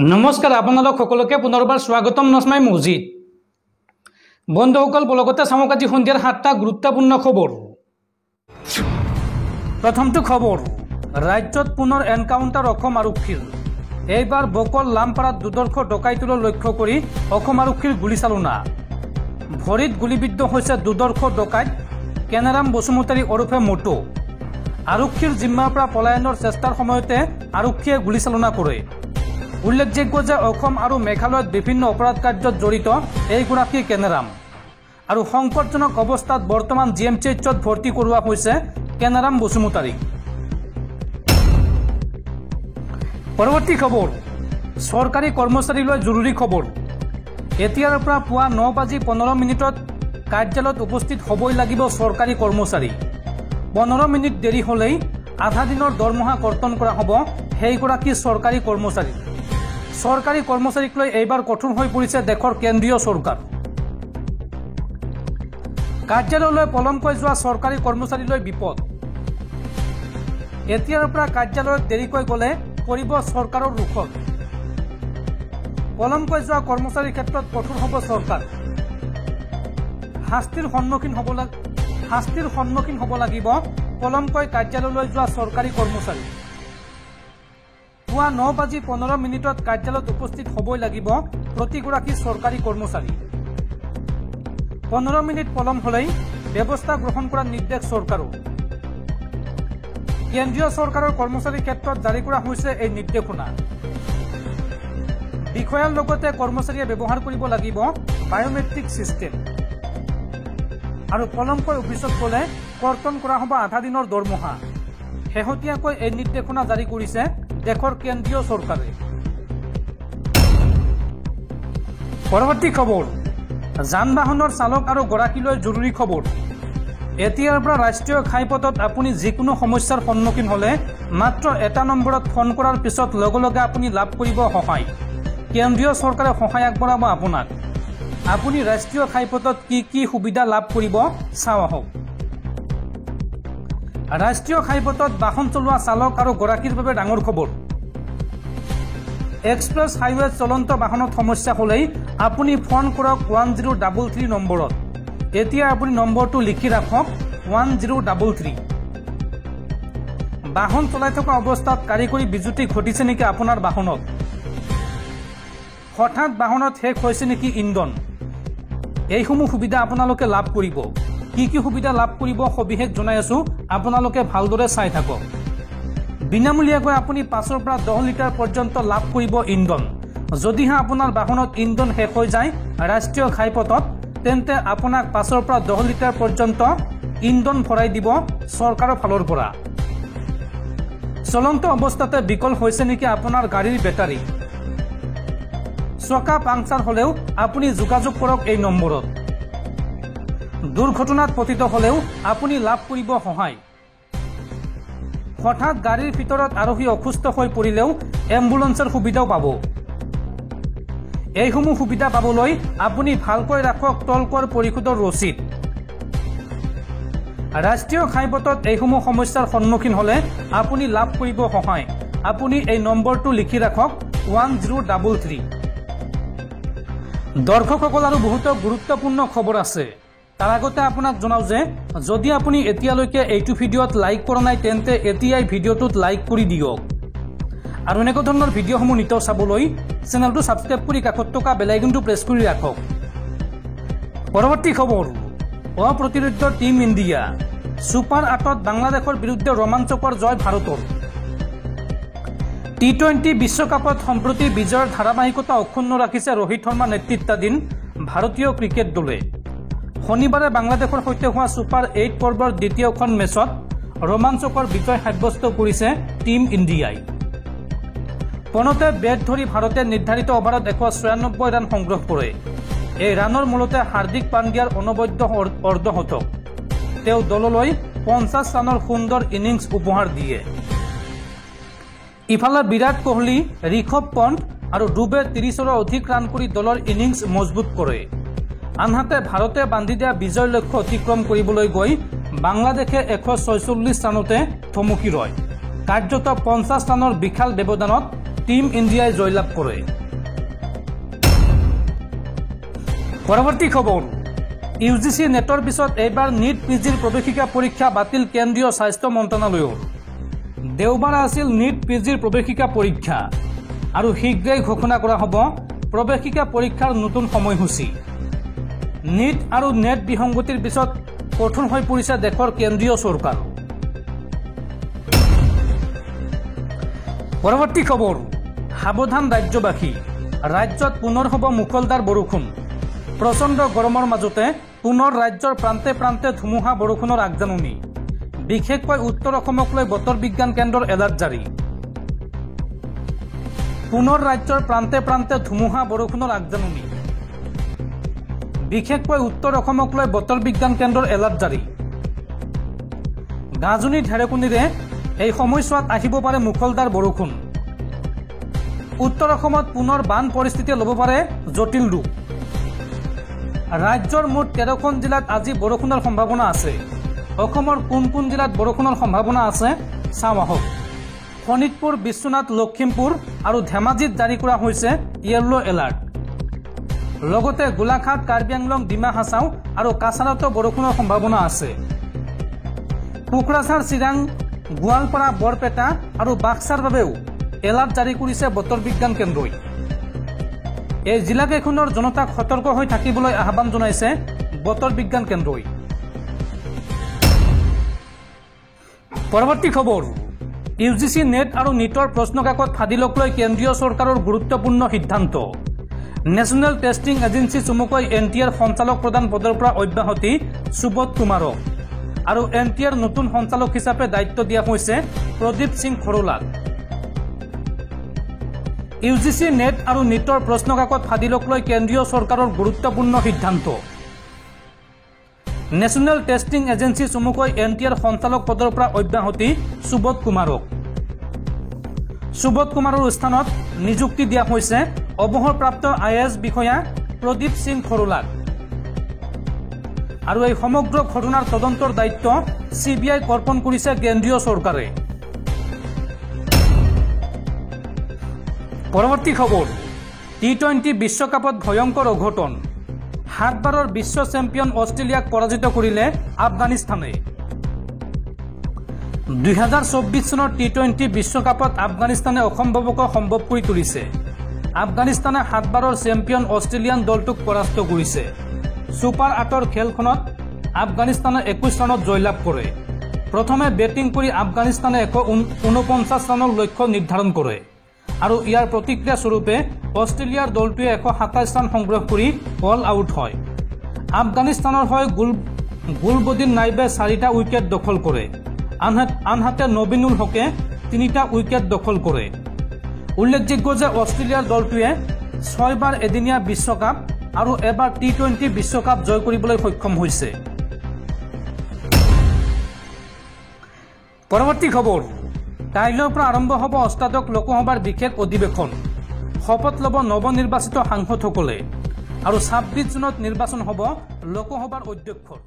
নমস্কাৰ আপোনালোক সকলোকে পুনৰবাৰ স্বাগতম নসমাই মছজিদ বন্ধুসকল বলগতে চামক আজি সন্ধিয়াৰ 7টা গুৰুত্বপূৰ্ণ খবৰ। প্ৰথমটো খবৰ, ৰাজ্যত পুনৰ এনকাউণ্টাৰ অসম আৰক্ষীৰ। এইবাৰ বকল লামপাৰাত দুৰ্ধৰ্ষ ডকাইতলৈ লক্ষ্য কৰি অসম আৰক্ষীৰ গুলীচালনা। ভৰিত গুলীবিদ্ধ হৈছে দুৰ্ধৰ্ষ ডকাইত কেনেৰাম বসুমতাৰী ওৰফে মটো। আৰক্ষীৰ জিম্মাৰ পৰা পলায়নৰ চেষ্টাৰ সময়তে আৰক্ষীয়ে গুলীচালনা কৰে। উল্লেখযোগ্য যে অসম আৰু মেঘালয়ত বিভিন্ন অপৰাধ কাৰ্যত জড়িত এইগৰাকী কেনেৰাম আৰু সংকটজনক অৱস্থাত বৰ্তমান GMCHত ভৰ্তি কৰোৱা হৈছে কেনেৰাম বসুমতাৰীক। পৰৱৰ্তী খবৰ, চৰকাৰী কৰ্মচাৰীলৈ জৰুৰী খবৰ। এতিয়াৰ পৰা পুৱা 9:15 কাৰ্যালয়ত উপস্থিত হ'বই লাগিব চৰকাৰী কৰ্মচাৰী। 15 মিনিট দেৰি হ'লেই আধা দিনৰ দৰমহা কৰ্তন কৰা হ'ব সেইগৰাকী চৰকাৰী কৰ্মচাৰী। চৰকাৰী কৰ্মচাৰীক লৈ এইবাৰ কঠোৰ হৈ পৰিছে দেশৰ কেন্দ্ৰীয় চৰকাৰ। কাৰ্যালয়লৈ পলমকৈ যোৱা চৰকাৰী কৰ্মচাৰীলৈ বিপদ। এতিয়াৰ পৰা কাৰ্যালয়ত দেৰিকৈ গ'লে পৰিব চৰকাৰৰ ৰোষত। পলমকৈ যোৱা কৰ্মচাৰীৰ ক্ষেত্ৰত কঠোৰ হ'ব চৰকাৰ। শাস্তিৰ সন্মুখীন হ'ব লাগিব পলমকৈ কাৰ্যালয়লৈ যোৱা চৰকাৰী কৰ্মচাৰী। পুৱা 9:15 কাৰ্যালয়ত উপস্থিত হ'বই লাগিব প্ৰতিগৰাকী চৰকাৰী কৰ্মচাৰী। 15 মিনিট পলম হ'লেই ব্যৱস্থা গ্ৰহণ কৰাৰ নিৰ্দেশ চৰকাৰৰ। কেন্দ্ৰীয় চৰকাৰৰ কৰ্মচাৰীৰ ক্ষেত্ৰত জাৰি কৰা হৈছে এই নিৰ্দেশনা। বিষয়াৰ লগতে কৰ্মচাৰীয়ে ব্যৱহাৰ কৰিব লাগিব বায়োমেট্ৰিক ছিষ্টেম আৰু পলমকৈ অফিচত গ'লে কৰ্তন কৰা হ'ব আধা দিনৰ দৰমহা। শেহতীয়াকৈ এই নিৰ্দেশনা জাৰি কৰিছে দেশৰ কেন্দ্ৰীয় চৰকাৰে। পৰৱৰ্তী খবৰ, যান বাহনৰ চালক আৰু গৰাকীলৈ জৰুৰী খবৰ। এতিয়াৰ পৰা ৰাষ্ট্ৰীয় ঘাইপথত আপুনি যিকোনো সমস্যাৰ সন্মুখীন হ'লে মাত্ৰ এটা নম্বৰত ফোন কৰাৰ পিছত লগে লগে আপুনি লাভ কৰিব সহায়। কেন্দ্ৰীয় চৰকাৰে সহায় আগবঢ়াব আপোনাক। আপুনি ৰাষ্ট্ৰীয় ঘাইপথত কি সুবিধা লাভ কৰিব চাওঁ আহক। ৰাষ্ট্ৰীয় ঘাইপথত বাহন চলোৱা চালক আৰু গৰাকীৰ বাবে ডাঙৰ খবৰ। এক্সপ্ৰেছ হাইৱেত চলন্ত বাহনত সমস্যা হ'লেই আপুনি ফোন কৰক 1033 নম্বৰত। এতিয়া আপুনি নম্বৰটো লিখি ৰাখক 1033। বাহন চলাই থকা অৱস্থাত কাৰিকৰী বিজুতি ঘটিছে নেকি আপোনাৰ বাহনত? হঠাৎ বাহনত শেষ হৈছে নেকি ইন্ধন? এইসমূহ সুবিধা আপোনালোকে লাভ কৰিব। কি সুবিধা লাভ কৰিব সবিশেষ জনাই আছো, আপোনালোকে ভালদৰে চাই থাকক। বিনামূলীয়াকৈ আপুনি 5 পৰা 10 লিটাৰ পৰ্যন্ত লাভ কৰিব ইন্ধন। যদিহে আপোনাৰ বাহনত ইন্ধন শেষ হৈ যায় ৰাষ্ট্ৰীয় ঘাইপথত, তেন্তে আপোনাক 5 পৰা 10 লিটাৰ পৰ্যন্ত ইন্ধন ভৰাই দিব চৰকাৰৰ ফালৰ পৰা। চলন্ত অৱস্থাতে বিকল হৈছে নেকি আপোনাৰ গাড়ীৰ বেটাৰী? চকা পাংচাৰ হ'লেও আপুনি যোগাযোগ কৰক এই নম্বৰত। দুৰ্ঘটনাত পতিত হ'লেও আপুনি লাভ কৰিব সহায়। হঠাৎ গাড়ীৰ ভিতৰত আৰোহী অসুস্থ হৈ পৰিলেও এম্বুলেন্সৰ সুবিধাও পাব। এইসমূহ সুবিধা পাবলৈ আপুনি ভালকৈ ৰাখক টলকৰ পৰিশোধৰ ৰচিদ। ৰাষ্ট্ৰীয় ঘাইপথত এইসমূহ সমস্যাৰ সন্মুখীন হ'লে আপুনি লাভ কৰিব সহায়। আপুনি এই নম্বৰটো লিখি ৰাখক 1033। দৰ্শকসকল আৰু বহুতো গুৰুত্বপূৰ্ণ খবৰ আছে। তাৰ আগতে আপোনাক জনাওঁ যে যদি আপুনি এতিয়ালৈকে এইটো ভিডিঅ'ত লাইক কৰা নাই তেন্তে এতিয়াই ভিডিঅ'টোত লাইক কৰি দিয়ক আৰু এনেকুৱা ধৰণৰ ভিডিঅ'সমূহ নিতৌ চাবলৈ চেনেলটো ছাবস্ক্ৰাইব কৰি কাষত থকা বেল আইকনটো প্ৰেছ কৰি ৰাখক। পৰৱৰ্তী খবৰ, অপ্ৰতিৰোধ্য টীম ইণ্ডিয়া। ছুপাৰ 8ত বাংলাদেশৰ বিৰুদ্ধে ৰোমাঞ্চকৰ জয় ভাৰতৰ। T20 বিশ্বকাপত সম্প্ৰতি বিজয়ৰ ধাৰাবাহিকতা অক্ষুণ্ণ ৰাখিছে ৰোহিত শৰ্মা নেতৃত্বাধীন ভাৰতীয় ক্ৰিকেট দলে। শনিবাৰে বাংলাদেশৰ সৈতে হোৱা ছুপাৰ 8 পৰ্বৰ দ্বিতীয়খন মেচত ৰোমাঞ্চকৰ বিজয় সাব্যস্ত কৰিছে টীম ইণ্ডিয়াই। পোনতে বেট ধৰি ভাৰতে নিৰ্ধাৰিত অভাৰত 196 ৰান সংগ্ৰহ কৰে। এই ৰানৰ মূলতে হাৰ্দিক পাণ্ডিয়াৰ অনবদ্য অৰ্ধশতক। তেওঁ দললৈ 50 ৰানৰ সুন্দৰ ইনিংছ উপহাৰ দিয়ে। ইফালে বিৰাট কোহলি, ঋষভ পন্থ আৰু ডুবে 30ৰো অধিক ৰান কৰি দলৰ ইনিংছ মজবুত কৰে। আনহাতে ভাৰতে বান্ধি দিয়া বিজয়ৰ লক্ষ্য অতিক্ৰম কৰিবলৈ গৈ বাংলাদেশে 146 ৰানতে থমকি ৰয়। কাৰ্যত 50 ৰানৰ বিশাল ব্যৱধানত টিম ইন্ডিয়ায় জয়লাভ কৰে। পৰবৰ্তী খবৰ, ইউজিসি নেটৰ পিছত এইবাৰ নিট পিজিৰ প্ৰৱেশিকা পৰীক্ষা বাতিল কেন্দ্ৰীয় স্বাস্থ্য মন্ত্ৰালয়ৰ। দেওবাৰ আছিল নিট পিজিৰ প্ৰৱেশিকা পৰীক্ষা আৰু শীঘ্ৰেই ঘোষণা কৰা হ'ব প্ৰৱেশিকা পৰীক্ষাৰ নতুন সময়সূচী। নিট আৰু নেট বিসংগতিৰ পিছত কঠোৰ হৈ পৰিছে দেশৰ কেন্দ্ৰীয় চৰকাৰ। পৰৱৰ্তী খবৰ, সাৱধান ৰাজ্যবাসী, ৰাজ্যত পুনৰ হ'ব মুখলধাৰ বৰষুণ। প্ৰচণ্ড গৰমৰ মাজতে পুনৰ ৰাজ্যৰ প্ৰান্তে প্ৰান্তে ধুমুহা বৰষুণৰ আগজাননী। বিশেষকৈ উত্তৰ অসমক লৈ বতৰ বিজ্ঞান কেন্দ্ৰৰ এলাৰ্ট জাৰি। পুনৰ ৰাজ্যৰ প্ৰান্তে প্ৰান্তে ধুমুহা বৰষুণৰ আগজাননী। বিশেষকৈ উত্তৰ অসমক লৈ বতৰ বিজ্ঞান কেন্দ্ৰৰ এলাৰ্ট জাৰি। গাজনি ঢেৰেকনিৰে এই সময়ছোৱাত আহিব পাৰে মুখলধাৰ বৰষুণ। উত্তৰ অসমত পুনৰ বান পৰিস্থিতিয়ে ল'ব পাৰে জটিল ৰূপ। ৰাজ্যৰ মুঠ 13খন জিলাত আজি বৰষুণৰ সম্ভাৱনা আছে। অসমৰ কোন কোন জিলাত বৰষুণৰ সম্ভাৱনা আছে চাওঁ আহক। শোণিতপুৰ, বিশ্বনাথ, লখিমপুৰ আৰু ধেমাজিত জাৰি কৰা হৈছে য়েল্লো এলাৰ্ট। লগতে গোলাঘাট, কাৰ্বি আংলং, ডিমা হাছাও আৰু কাছাৰতো বৰষুণৰ সম্ভাৱনা আছে। কোকৰাঝাৰ, চিৰাং, গোৱালপাৰা, বৰপেটা আৰু বাক্সাৰ বাবেও এলাৰ্ট জাৰি কৰিছে বতৰ বিজ্ঞান কেন্দ্ৰই। এই জিলাকেইখনৰ জনতাক সতৰ্ক হৈ থাকিবলৈ আহ্বান জনাইছে বতৰ বিজ্ঞান কেন্দ্ৰই। পৰৱৰ্তী খবৰ, ইউজিচি নেট আৰু নিটৰ প্ৰশ্নকাকত ফাদিলক লৈ কেন্দ্ৰীয় চৰকাৰৰ গুৰুত্বপূৰ্ণ সিদ্ধান্ত। নেশ্যনেল টেষ্টিং এজেন্সি চমুকৈ NTAৰ সঞ্চালক প্ৰধান পদৰ পৰা অব্যাহতি সুবোধ কুমাৰক আৰু NTAৰ নতুন সঞ্চালক হিচাপে দায়িত্ব দিয়া হৈছে প্ৰদীপ সিং খৰোলাক। ইউজিচি নেট আৰু নিটৰ প্ৰশ্নকাকত ফাদিলক লৈ কেন্দ্ৰীয় চৰকাৰৰ গুৰুত্বপূৰ্ণ সিদ্ধান্ত। নেশ্যনেল টেষ্টিং এজেন্সি চমুকৈ NTAৰ সঞ্চালক পদৰ পৰা অব্যাহতি সুবোধ কুমাৰক। সুবোধ কুমাৰৰ স্থানত নিযুক্তি দিয়া হৈছে অৱসৰপ্ৰাপ্ত IAS বিষয়া প্ৰদীপ সিং খৰোলাক। আৰু এই সমগ্ৰ ঘটনাৰ তদন্তৰ দায়িত্ব CBI অৰ্পণ কৰিছে কেন্দ্ৰীয় চৰকাৰে। পৰৱৰ্তী খবৰ, T20 বিশ্বকাপত ভয়ংকৰ অঘটন। 7 বাৰৰ বিশ্ব চেম্পিয়ন অষ্ট্ৰেলিয়াক পৰাজিত কৰিলে আফগানিস্তানে। 2024 চনৰ T20 বিশ্বকাপত আফগানিস্তানে অসম্ভৱকো সম্ভৱ কৰি তুলিছে। আফগানিস্তানে 7 বাৰৰ চেম্পিয়ন অষ্ট্ৰেলিয়ান দলটোক পৰাস্ত কৰিছে। ছুপাৰ 8ৰ খেলখনত আফগানিস্তানে 21 ৰানত জয়লাভ কৰে। প্ৰথমে বেটিং কৰি আফগানিস্তানে 149 ৰানৰ লক্ষ্য নিৰ্ধাৰণ কৰে আৰু ইয়াৰ প্ৰতিক্ৰিয়া স্বৰূপে অষ্ট্ৰেলিয়াৰ দলটোৱে 127 ৰান সংগ্ৰহ কৰি অল আউট হয়। আফগানিস্তানৰ হৈ গুলবদিন নাইবে 4টা উইকেট দখল কৰে। আনহাতে নবীনুল হকে 3টা উইকেট দখল কৰে। উল্লেখযোগ্য যে অষ্ট্ৰেলিয়াৰ দলটোৱে 6 বাৰ এদিনীয়া বিশ্বকাপ আৰু এবাৰ T20 বিশ্বকাপ জয় কৰিবলৈ সক্ষম হৈছে। পৰৱৰ্তী খবৰ, কাইলৈৰ পৰা আৰম্ভ হ'ব অষ্টাদশ লোকসভাৰ বিশেষ অধিৱেশন। শপত ল'ব নৱনিৰ্বাচিত সাংসদসকলে আৰু 26 জুনত নিৰ্বাচন হ'ব লোকসভাৰ অধ্যক্ষৰ।